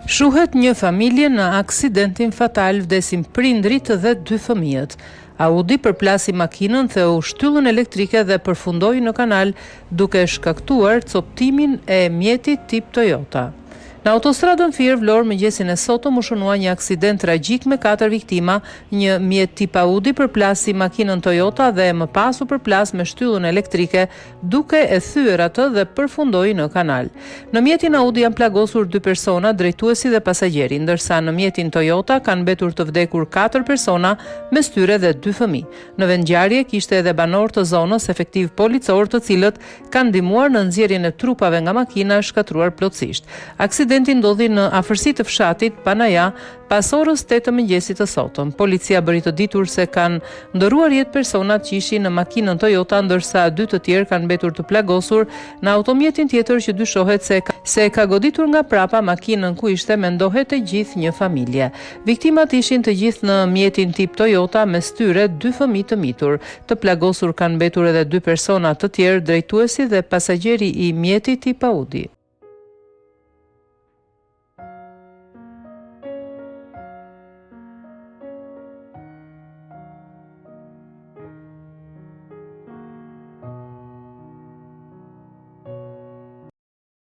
Shuhet një familje në aksidentin fatal, vdesin prindërit dhe 2 fëmijët. Audi përplasi makinën, theu shtyllën elektrike dhe përfundoi në kanal duke shkaktuar coptimin e mjetit tip Toyota. Në autostradën Fier Vlorë mëngjesin e sotëm u shënua një aksident tragjik me 4 viktima, një mjet tip Audi përplasi makinën Toyota dhe më pas u përplas me shtyllën elektrike duke e thyer atë dhe përfundoi në kanal. Në mjetin Audi janë plagosur 2 persona, drejtuesi dhe pasagjeri, ndërsa në mjetin Toyota kanë mbetur të vdekur 4 persona, mes tyre dhe 2 fëmijë. Në vendngjarje kishte edhe banor të zonës efektiv policor, të cilët kanë ndihmuar në nxjerrjen e trupave nga makina e shkatruar plotësisht. Aksidenti ndodhi në afërsi të fshatit Panaja pas orës 8 të mëngjesit të sotëm. Policia bëri të ditur se kanë ndëruar 10 personat që ishin në makinën Toyota, ndërsa 2 të tjerë kanë mbetur të plagosur në automjetin tjetër që dyshohet se ka goditur nga prapa makinën ku ishte, mendohet e gjithë një familje. Viktimat ishin të gjithë në mjetin tip Toyota, mes tyre 2 fëmijë të mitur. Të plagosur kanë mbetur edhe 2 persona të tjerë, drejtuesi dhe pasagjeri i mjetit tip Audi.